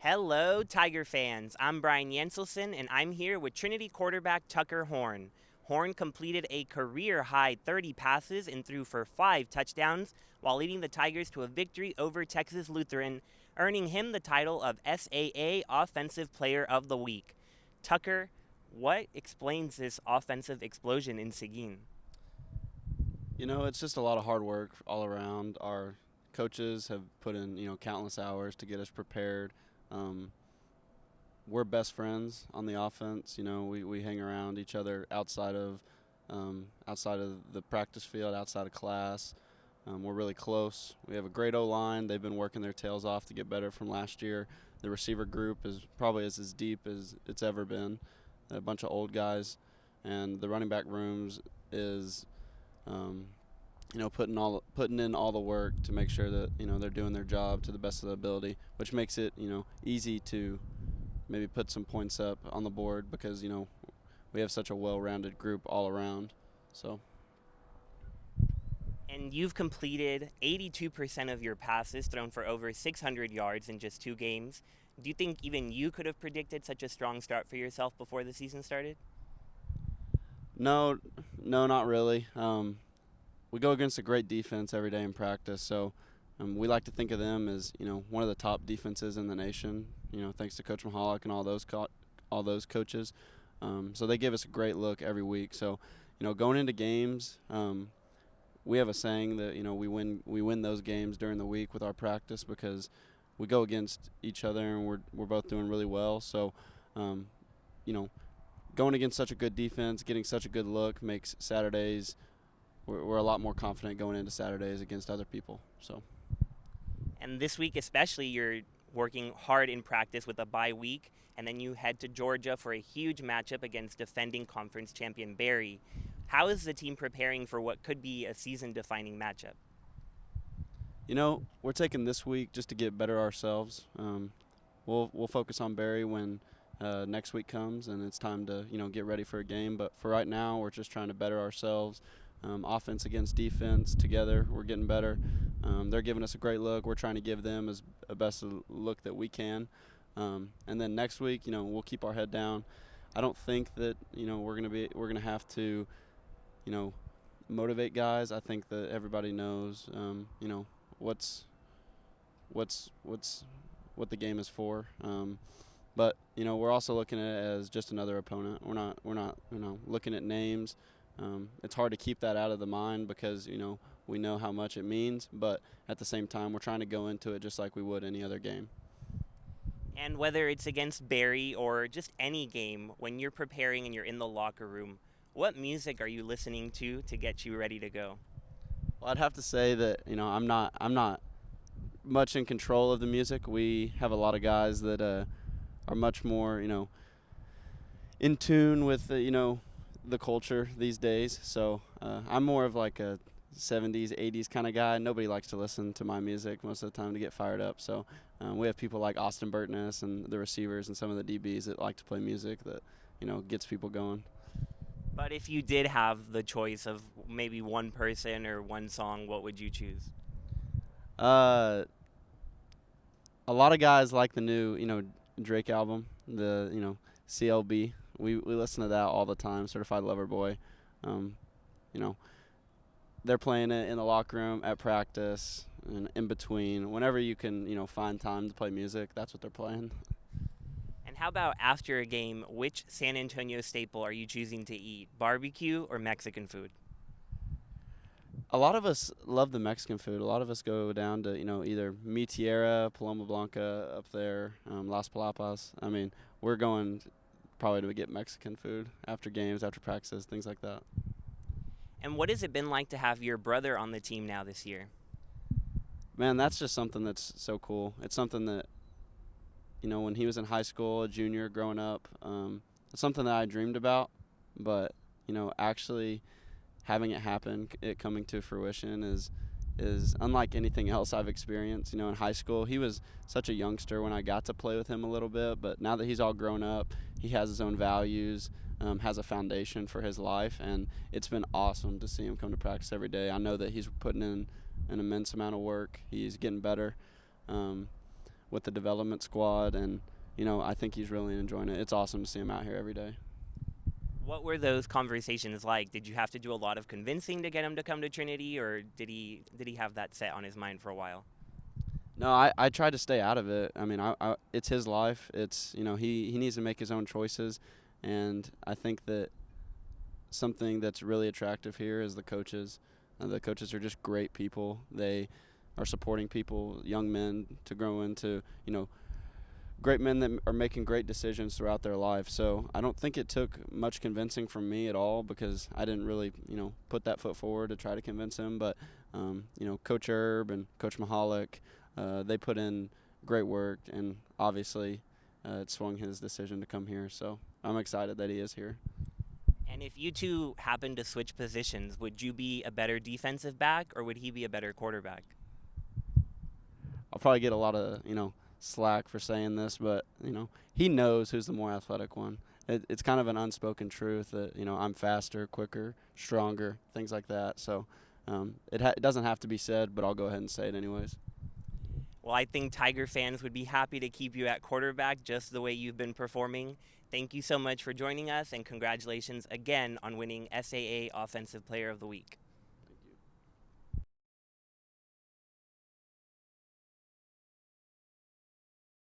Hello, Tiger fans. I'm Brian Yancelson, and I'm here with Trinity quarterback Tucker Horn. Horn completed a career high 30 passes and threw for 5 touchdowns while leading the Tigers to a victory over Texas Lutheran, earning him the title of SAA Offensive Player of the Week. Tucker, what explains this offensive explosion in Seguin? It's just a lot of hard work all around. Our coaches have put in, countless hours to get us prepared. Um, we're best friends on the offense. We hang around each other outside of the practice field, outside of class. We're really close. We have a great O-line. They've been working their tails off to get better from last year. The receiver group is probably as deep as it's ever been. A bunch of old guys, and the running back rooms is putting in all the work to make sure that they're doing their job to the best of their ability, which makes it easy to maybe put some points up on the board because we have such a well-rounded group all around. So. And you've completed 82% of your passes, thrown for over 600 yards in just 2 games. Do you think even you could have predicted such a strong start for yourself before the season started? No, not really. We go against a great defense every day in practice, so we like to think of them as one of the top defenses in the nation. Thanks to Coach Mahalik and all those coaches. So they give us a great look every week. So going into games, we have a saying that we win those games during the week with our practice because we go against each other and we're both doing really well. So going against such a good defense, getting such a good look makes Saturdays. We're a lot more confident going into Saturdays against other people. So. And this week especially, you're working hard in practice with a bye week, and then you head to Georgia for a huge matchup against defending conference champion Barry. How is the team preparing for what could be a season-defining matchup? We're taking this week just to get better ourselves. We'll focus on Barry when next week comes and it's time to get ready for a game. But for right now, we're just trying to better ourselves. Offense against defense together, we're getting better. They're giving us a great look. We're trying to give them as a best look that we can. And then next week, we'll keep our head down. I don't think that we're gonna have to motivate guys. I think that everybody knows what the game is for. But we're also looking at it as just another opponent. We're not looking at names. It's hard to keep that out of the mind because we know how much it means, but at the same time we're trying to go into it just like we would any other game. And whether it's against Barry or just any game, when you're preparing and you're in the locker room, what music are you listening to get you ready to go? Well, I'd have to say that I'm not much in control of the music. We have a lot of guys that are much more in tune with the culture these days. So I'm more of like a 70s, 80s kind of guy. Nobody likes to listen to my music most of the time to get fired up. So we have people like Austin Burtness and the receivers and some of the DBs that like to play music that gets people going. But if you did have the choice of maybe one person or one song, what would you choose? A lot of guys like the new Drake album, the CLB. We listen to that all the time, Certified Lover Boy. They're playing it in the locker room, at practice, and in between. Whenever you can, find time to play music, that's what they're playing. And how about after a game, which San Antonio staple are you choosing to eat, barbecue or Mexican food? A lot of us love the Mexican food. A lot of us go down to, either Mi Tierra, Paloma Blanca up there, Las Palapas. I mean, we're going probably to get Mexican food after games, after practices, things like that. And what has it been like to have your brother on the team now this year? Man, that's just something that's so cool. It's something that, when he was in high school, a junior growing up, it's something that I dreamed about. But, actually having it happen, it coming to fruition is unlike anything else I've experienced. In high school, he was such a youngster when I got to play with him a little bit. But now that he's all grown up, he has his own values, has a foundation for his life. And it's been awesome to see him come to practice every day. I know that he's putting in an immense amount of work. He's getting better. with the development squad, and I think he's really enjoying it. It's awesome to see him out here every day. What were those conversations like? Did you have to do a lot of convincing to get him to come to Trinity, or did he have that set on his mind for a while? No, I try to stay out of it. I mean, it's his life. It's he needs to make his own choices, and I think that something that's really attractive here is the coaches. The coaches are just great people. They are supporting people, young men, to grow into great men that are making great decisions throughout their life. So I don't think it took much convincing from me at all, because I didn't really put that foot forward to try to convince him. But Coach Erb and Coach Mahalik, they put in great work, and obviously it swung his decision to come here. So I'm excited that he is here. And if you two happen to switch positions, would you be a better defensive back, or would he be a better quarterback? I'll probably get a lot of slack for saying this, but he knows who's the more athletic one. It's kind of an unspoken truth that I'm faster, quicker, stronger, things like that. So it doesn't have to be said, but I'll go ahead and say it anyways. Well, I think Tiger fans would be happy to keep you at quarterback just the way you've been performing. Thank you so much for joining us, and congratulations again on winning SAA Offensive Player of the Week.